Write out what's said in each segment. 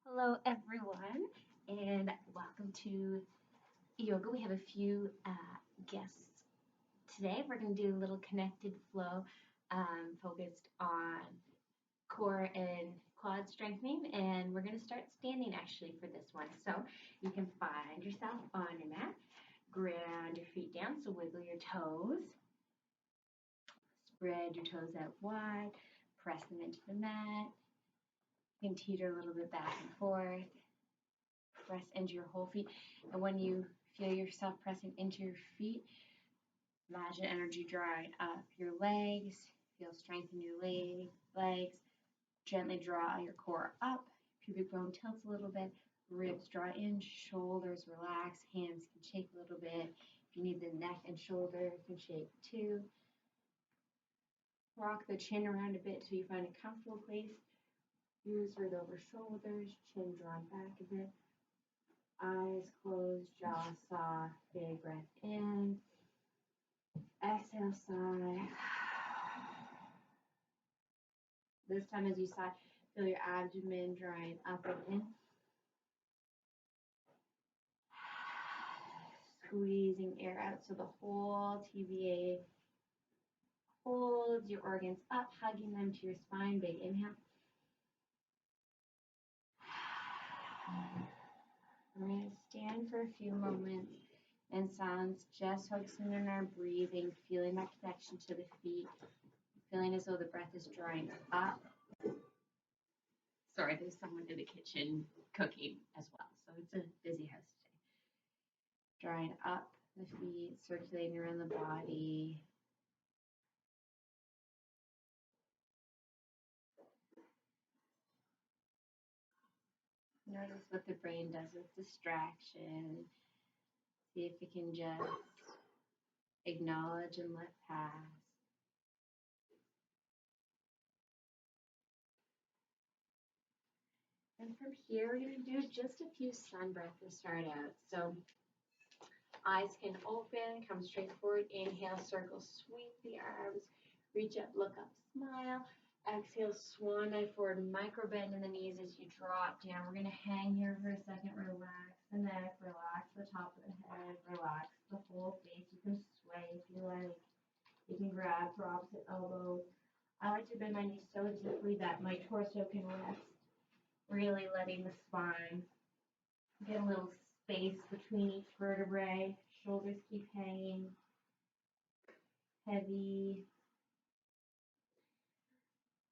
Hello, everyone, and welcome to yoga. We have a few guests today. We're going to do a little connected flow focused on core and quad strengthening, and we're going to start standing actually for this one. So you can find yourself on your mat, ground your feet down, so wiggle your toes, spread your toes out wide, press them into the mat. You can teeter a little bit back and forth. Press into your whole feet. And when you feel yourself pressing into your feet, imagine energy drawing up your legs. Feel strength in your legs. Gently draw your core up. Pubic bone tilts a little bit. Ribs draw in. Shoulders relax. Hands can shake a little bit. If you need the neck and shoulder, can shake too. Rock the chin around a bit till you find a comfortable place. Use right over shoulders. Chin drawn back a bit. Eyes closed, jaw soft, big breath in. Exhale, sigh. This time as you sigh, feel your abdomen drawing up and in. Squeezing air out so the whole TVA holds your organs up, hugging them to your spine. Big inhale. We're going to stand for a few moments in silence, just focusing on our breathing, feeling that connection to the feet, feeling as though the breath is drawing up. Sorry, there's someone in the kitchen cooking as well, so it's a busy house today. Drawing up the feet, circulating around the body. Notice what the brain does with distraction. See if it can just acknowledge and let pass. And from here, we're going to do just a few sun breaths to start out. So eyes can open, come straight forward. Inhale, circle, sweep the arms. Reach up, look up, smile. Exhale, swan dive forward, micro bend in the knees as you drop down. We're going to hang here for a second. Relax the neck, relax the top of the head, relax the whole face. You can sway if you like. You can grab for opposite elbows. I like to bend my knees so deeply that my torso can rest. Really letting the spine get a little space between each vertebrae. Shoulders keep hanging. Heavy.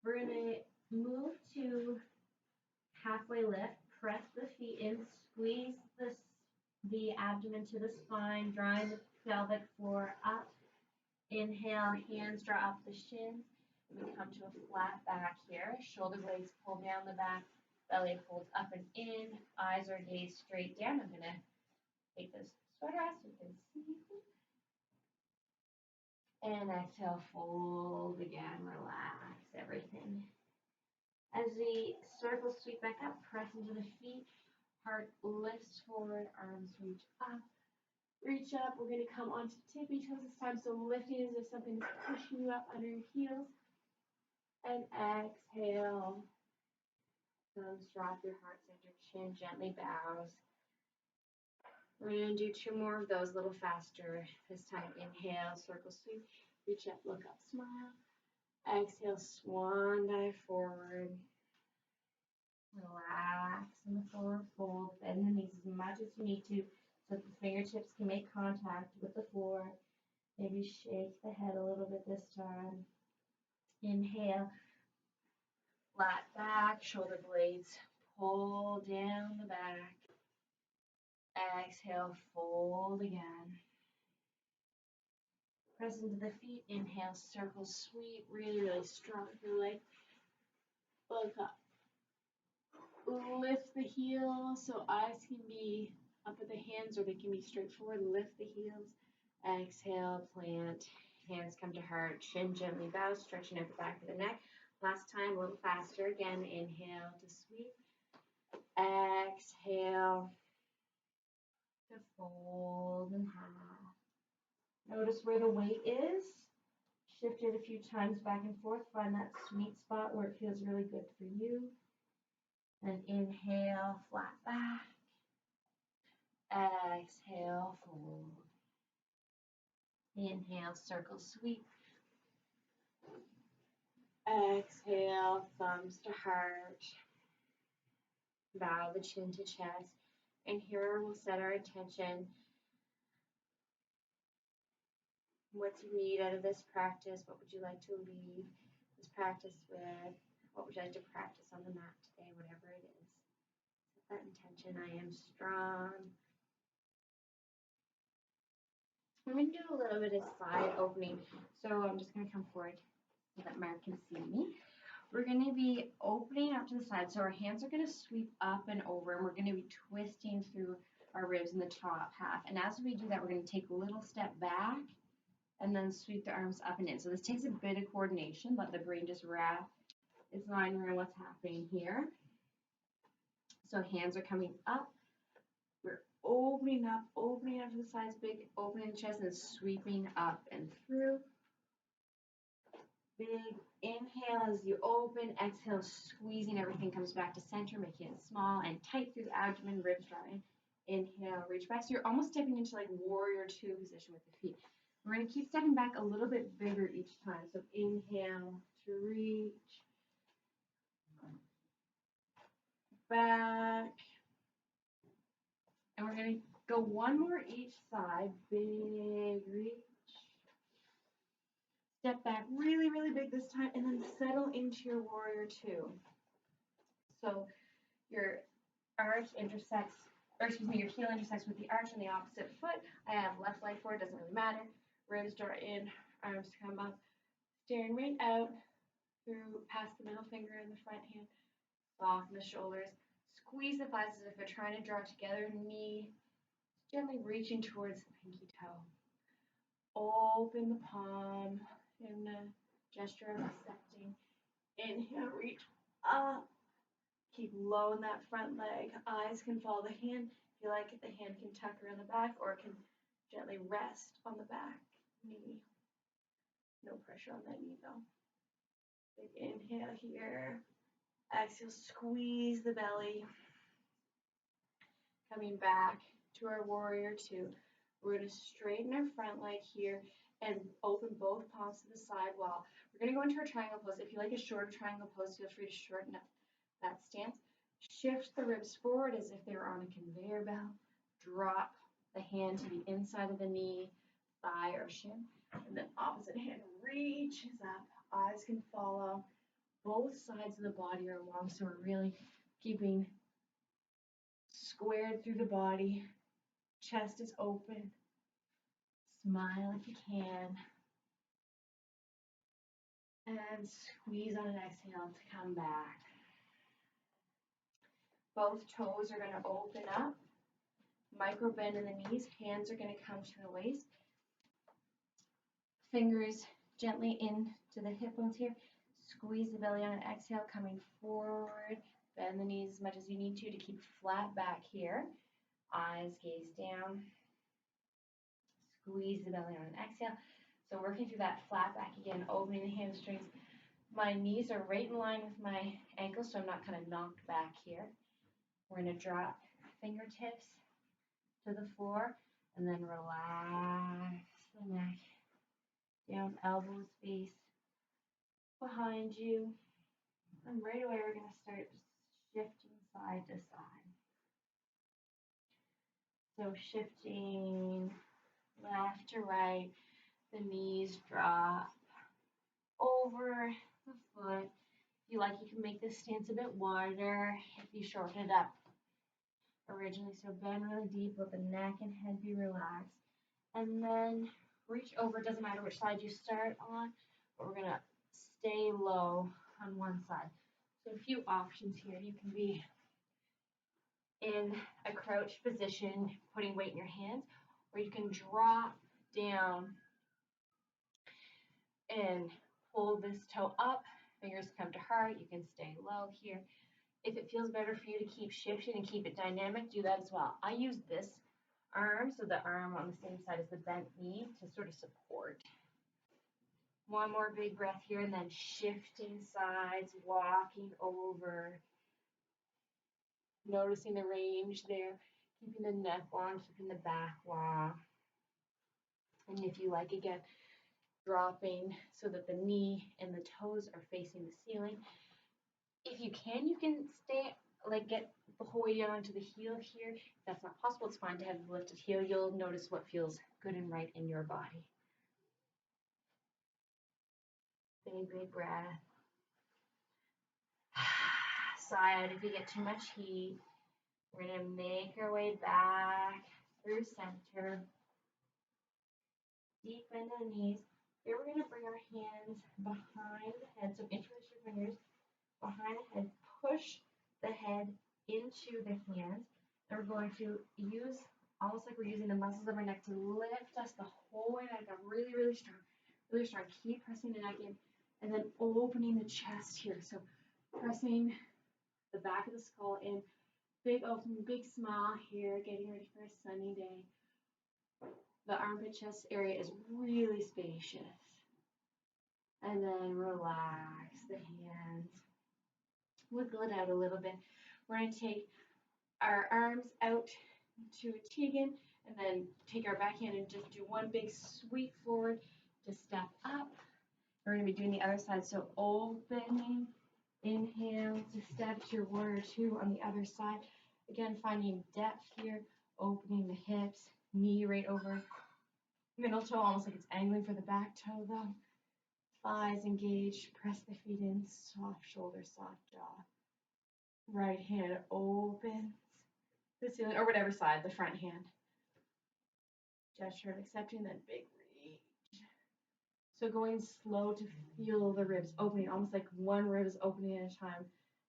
We're going to move to halfway lift. Press the feet in. Squeeze the abdomen to the spine, drawing the pelvic floor up. Inhale, hands draw up the shins. We come to a flat back here. Shoulder blades pull down the back. Belly folds up and in. Eyes are gazed straight down. I'm going to take this sweater off so you can see. And exhale, fold again, relax everything. As we circle, sweep back up, press into the feet, heart lifts forward, arms reach up. Reach up, we're going to come onto tippy toes this time, so lifting as if something is pushing you up under your heels. And exhale, thumbs drop, your heart center, chin gently bows. We're going to do two more of those a little faster. This time, inhale, circle sweep, reach up, look up, smile. Exhale, swan dive forward. Relax in the forward fold. Bend the knees as much as you need to so that the fingertips can make contact with the floor. Maybe shake the head a little bit this time. Inhale, flat back, shoulder blades pull down the back. Exhale, fold again. Press into the feet. Inhale, circle, sweep. Really, really strong your leg. Look up. Lift the heels so eyes can be up at the hands or they can be straight forward. Lift the heels. Exhale, plant. Hands come to heart. Chin gently bow, stretching out the back of the neck. Last time, a little faster. Again, inhale to sweep. Exhale to fold in half. Notice where the weight is. Shift it a few times back and forth. Find that sweet spot where it feels really good for you. And inhale, flat back. Exhale, fold. Inhale, circle sweep. Exhale, thumbs to heart. Bow the chin to chest. And here we'll set our intention. What do you need out of this practice? What would you like to leave this practice with? What would you like to practice on the mat today? Whatever it is. Set that intention. I am strong. I'm going to do a little bit of side opening. So I'm just going to come forward so that Marc can see me. We're going to be opening up to the side. So our hands are going to sweep up and over, and we're going to be twisting through our ribs in the top half. And as we do that, we're going to take a little step back and then sweep the arms up and in. So this takes a bit of coordination. Let the brain just wrap its mind around what's happening here. So hands are coming up. We're opening up to the sides, big opening the chest, and sweeping up and through. Big inhale as you open, exhale, squeezing everything comes back to center, making it small and tight through the abdomen, ribs draw in. Inhale, reach back. So you're almost stepping into like warrior two position with the feet. We're going to keep stepping back a little bit bigger each time. So inhale to reach back. And we're going to go one more each side. Big reach. Step back really, really big this time, and then settle into your warrior two. So your arch intersects, or excuse me, your heel intersects with the arch on the opposite foot. I have left leg forward, doesn't really matter. Ribs draw in, arms come up, staring right out through past the middle finger and the front hand. Soften the shoulders. Squeeze the thighs as if they're trying to draw together. Knee gently reaching towards the pinky toe. Open the palm in a gesture of accepting. Inhale, reach up. Keep low in that front leg. Eyes can follow the hand. If you like it, the hand can tuck around the back, or it can gently rest on the back knee. No pressure on that knee though. Big inhale here. Exhale, squeeze the belly. Coming back to our warrior two. We're going to straighten our front leg here and open both palms to the side wall. We're going to go into our triangle pose. If you like a shorter triangle pose, feel free to shorten up that stance. Shift the ribs forward as if they were on a conveyor belt. Drop the hand to the inside of the knee, thigh, or shin. And then opposite hand reaches up. Eyes can follow. Both sides of the body are long, so we're really keeping squared through the body. Chest is open. Smile if you can. And squeeze on an exhale to come back. Both toes are going to open up. Micro bend in the knees. Hands are going to come to the waist. Fingers gently into the hip bones here. Squeeze the belly on an exhale, coming forward. Bend the knees as much as you need to keep flat back here. Eyes gaze down. Squeeze the belly on an exhale. So working through that flat back again, opening the hamstrings. My knees are right in line with my ankles, so I'm not kind of knocked back here. We're going to drop fingertips to the floor and then relax the neck. Down, elbows face behind you. And right away we're going to start shifting side to side. So shifting left to right, the knees drop over the foot. If you like, you can make this stance a bit wider if you shorten it up originally. So bend really deep, let the neck and head be relaxed. And then reach over, it doesn't matter which side you start on, but we're gonna stay low on one side. So a few options here. You can be in a crouched position, putting weight in your hands, or you can drop down and pull this toe up, fingers come to heart. You can stay low here. If it feels better for you to keep shifting and keep it dynamic, do that as well. I use this arm, so the arm on the same side as the bent knee, to sort of support. One more big breath here, and then shifting sides, walking over Noticing the range there, keeping the neck long, keeping the back long. And if you like, again, dropping so that the knee and the toes are facing the ceiling. If you can stay, like get the whole way down to the heel here. If that's not possible, it's fine to have the lifted heel. You'll notice what feels good and right in your body. Big breath. Sigh out if you get too much heat. We're going to make our way back through center. Deep into the knees. Here we're going to bring our hands behind the head. So interlace your fingers behind the head. Push the head into the hands. And we're going to use, almost like we're using the muscles of our neck to lift us the whole way back up. Really, really strong. Really strong. Keep pressing the neck in. And then opening the chest here. So pressing the back of the skull in. Big open, big smile here. Getting ready for a sunny day. The armpit chest area is really spacious. And then relax the hands. Wiggle it out a little bit. We're going to take our arms out to a Tegan and then take our backhand and just do one big sweep forward to step up. We're going to be doing the other side. So opening, inhale to step to your warrior two on the other side. Again, finding depth here, opening the hips, knee right over middle toe, almost like it's angling for the back toe though. Thighs engaged, press the feet in, soft shoulder, soft jaw. Right hand opens the ceiling, or whatever side, the front hand. Gesture of accepting, then big reach. So going slow to feel the ribs opening, almost like one rib is opening at a time.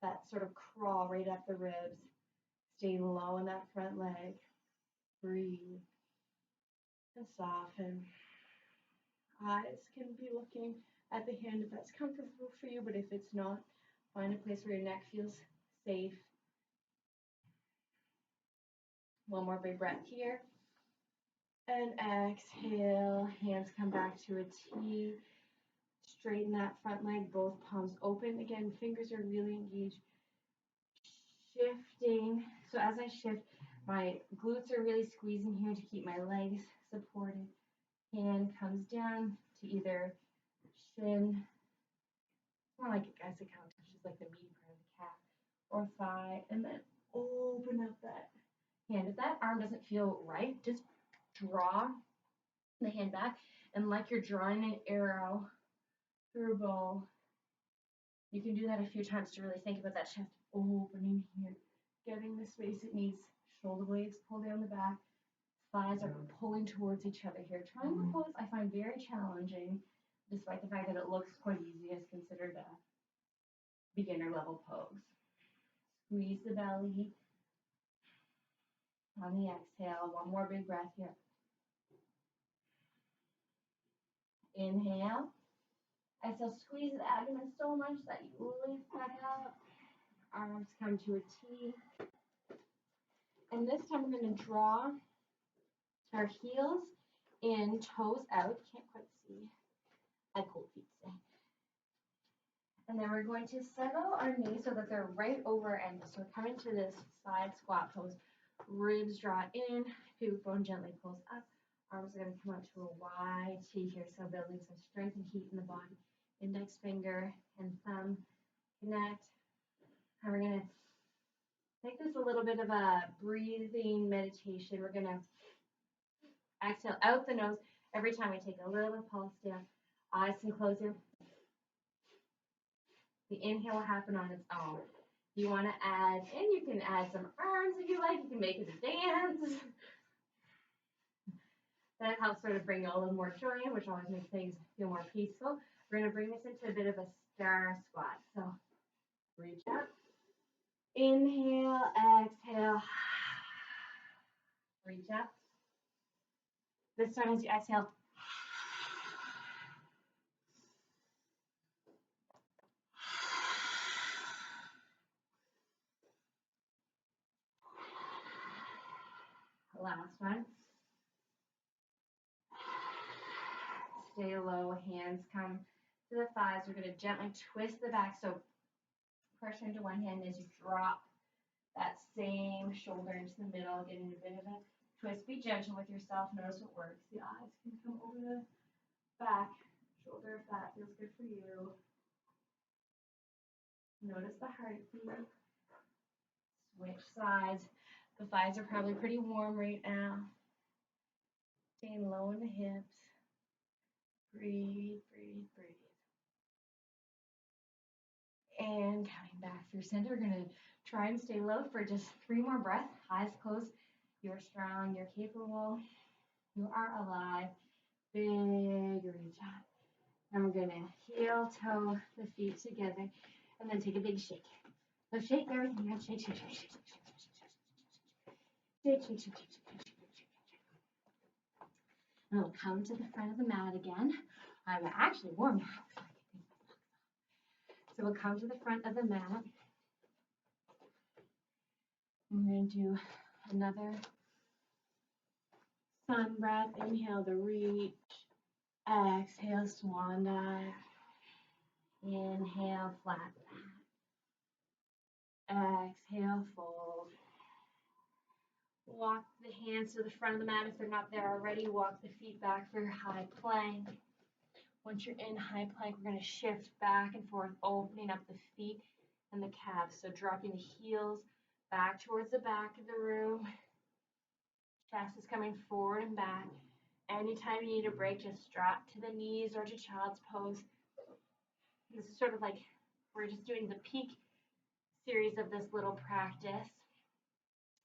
That sort of crawl right up the ribs. Staying low in that front leg. Breathe. And soften. Eyes can be looking at the hand if that's comfortable for you, but if it's not, find a place where your neck feels safe. One more big breath here. And exhale. Hands come back to a T. Straighten that front leg, both palms open. Again, fingers are really engaged. Shifting. So as I shift, my glutes are really squeezing here to keep my legs supported. Hand comes down to either shin, more like I guess it kind of touches like the meaty part of the calf, or thigh, and then open up that hand. If that arm doesn't feel right, just draw the hand back, and like you're drawing an arrow through a bow. You can do that a few times to really think about that chest opening here, getting the space it needs. Shoulder blades pull down the back. Thighs are pulling towards each other here. Triangle pose I find very challenging, despite the fact that it looks quite easy. It's considered a beginner level pose. Squeeze the belly. On the exhale, one more big breath here. Inhale. Exhale, squeeze the abdomen so much that you lift back up. Arms come to a T. And this time we're going to draw our heels in, toes out. Can't quite see. I have cold feet today. And then we're going to settle our knees so that they're right over ankles. So we're coming to this side squat pose. Ribs draw in, pubic bone gently pulls up. Arms are going to come out to a wide T here, so building some strength and heat in the body. Index finger and thumb connect. And we're going to make this a little bit of a breathing meditation. We're going to exhale out the nose every time we take a little pulse down. Eyes can close here. The inhale will happen on its own. You want to add, and you can add some arms if you like. You can make it a dance. That helps sort of bring a little more joy in, which always makes things feel more peaceful. We're going to bring this into a bit of a star squat. So reach up. Inhale, exhale. Reach up. This time as you exhale, last one. Stay low, hands come to the thighs. We're going to gently twist the back, so pressure into one hand as you drop that that same shoulder into the middle, getting a bit of a twist. Be gentle with yourself. Notice what works. The eyes can come over the back shoulder if that feels good for you. Notice the heartbeat. Switch sides. The thighs are probably pretty warm right now. Staying low in the hips. Breathe, breathe, breathe. And coming back through center. We're going to try and stay low for just 3 more breaths. Eyes closed. You're strong. You're capable. You are alive. Big reach out. And we're going to heel toe the feet together. And then take a big shake. So shake everything you have. Shake, shake, shake, shake, shake, shake, shake, shake, shake, shake, shake, shake. And we'll come to the front of the mat again. I'm actually warm now. So we'll come to the front of the mat. We're going to do another sun breath. Inhale the reach. Exhale, swan dive. Inhale, flat back. Exhale, fold. Walk the hands to the front of the mat if they're not there already. Walk the feet back for high plank. Once you're in high plank, we're going to shift back and forth, opening up the feet and the calves. So dropping the heels back towards the back of the room. Chest is coming forward and back. Anytime you need a break, just drop to the knees or to child's pose. This is sort of like we're just doing the peak series of this little practice.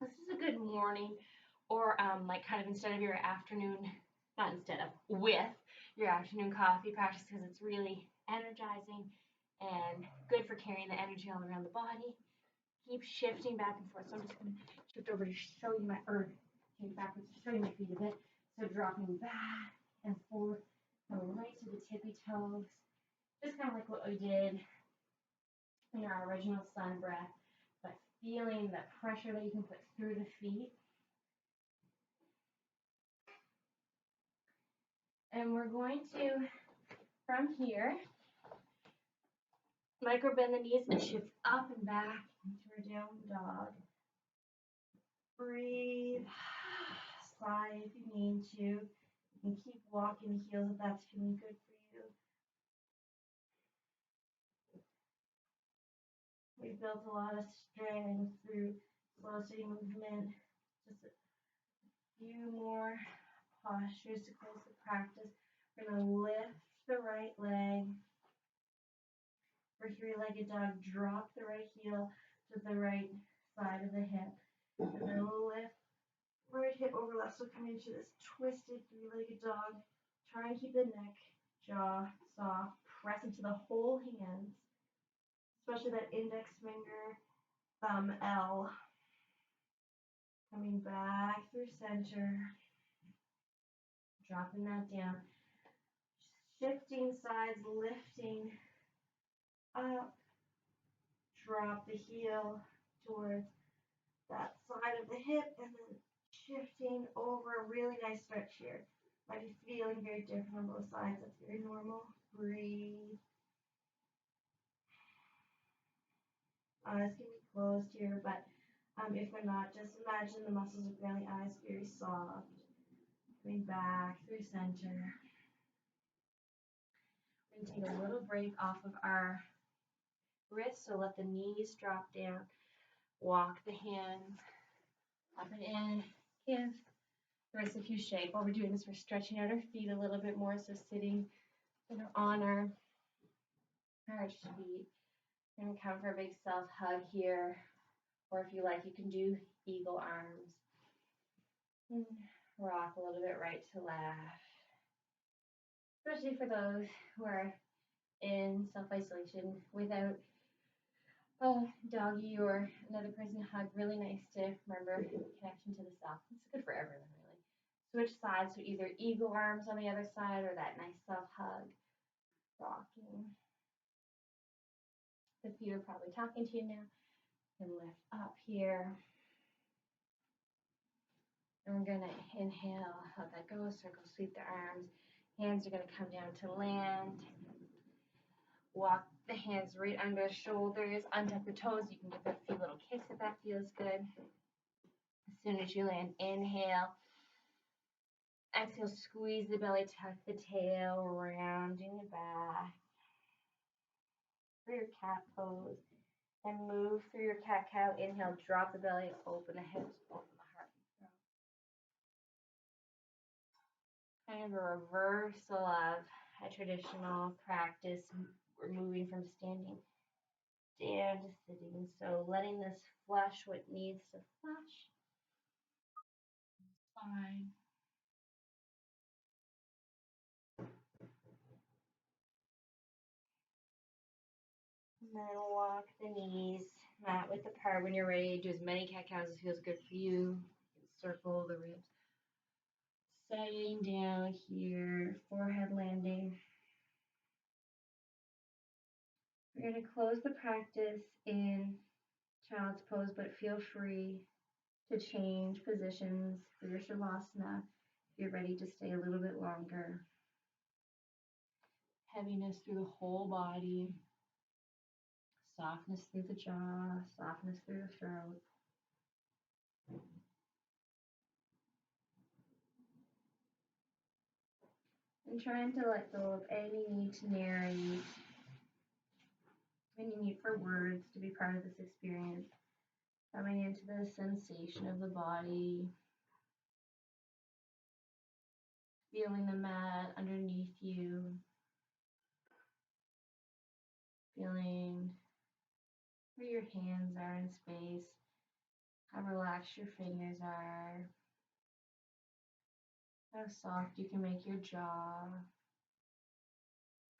This is a good morning or like kind of instead of your afternoon, not instead of, with your afternoon coffee practice because it's really energizing and good for carrying the energy all around the body. Keep shifting back and forth. So I'm just going to shift over to show you my, change backwards to show you my feet a bit. So dropping back and forth, coming right to the tippy toes. Just kind of like what we did in our original sun breath, but feeling the pressure that you can put through the feet. And we're going to, from here, micro bend the knees and shift up and back into our down dog. Breathe. Slide if you need to. You can keep walking the heels if that's feeling good for you. We've built a lot of strength through slow, steady movement. Just a few more postures to close the practice. We're going to lift the right leg. For three-legged dog, drop the right heel to the right side of the hip. And then lift right hip over left. So come into this twisted three-legged dog. Try and keep the neck, jaw soft. Press into the whole hands, especially that index finger, thumb, L. Coming back through center. Dropping that down. Shifting sides, lifting up. Drop the heel towards that side of the hip and then shifting over. Really nice stretch here. Might be feeling very different on both sides. That's very normal. Breathe. Eyes can be closed here, but if they're not, just imagine the muscles around the eyes very soft. Coming back through center. We're going to take a little break off of our wrists, so let the knees drop down. Walk the hands up and in. Give the wrists a few shake. While we're doing this, we're stretching out our feet a little bit more, so sitting on our arched feet. We're going to come for a big self-hug here, or if you like, you can do eagle arms. And rock a little bit right to left, especially for those who are in self-isolation without a doggy or another person to hug. Really nice to remember connection to the self. It's good for everyone, really. Switch sides, so either eagle arms on the other side or that nice self-hug. Rocking. The feet are probably talking to you now. And lift up here. And we're going to inhale, let that go, circle, sweep the arms. Hands are going to come down to land. Walk the hands right under the shoulders, untuck the toes. You can give a few little kicks if that feels good. As soon as you land, inhale. Exhale, squeeze the belly, tuck the tail, rounding the back. For your cat pose. And move through your cat-cow. Inhale, drop the belly, open the hips, open the heart. Kind of a reversal of a traditional practice. We're moving from standing down to sitting. So letting this flush what needs to flush. Fine. And then walk the knees mat width apart. When you're ready, do as many cat-cows as feels good for you. Circle the ribs. Setting down here, forehead landing. We're going to close the practice in child's pose, but feel free to change positions for your shavasana if you're ready to stay a little bit longer. Heaviness through the whole body, softness through the jaw, softness through the throat. And trying to let go of any need to narrate, any need for words to be part of this experience. Coming into the sensation of the body, feeling the mat underneath you, feeling where your hands are in space, how relaxed your fingers are, how soft you can make your jaw,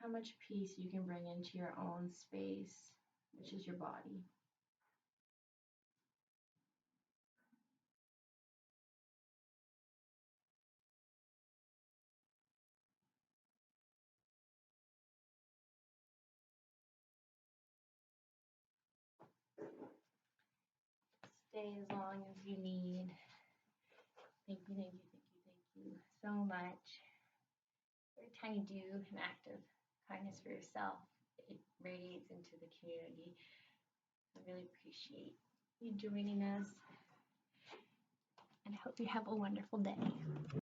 how much peace you can bring into your own space, which is your body. Stay as long as you need. Thank you, thank you, thank you, thank you so much. Every time you do an act of kindness for yourself, it radiates into the community. I really appreciate you joining us, and I hope you have a wonderful day.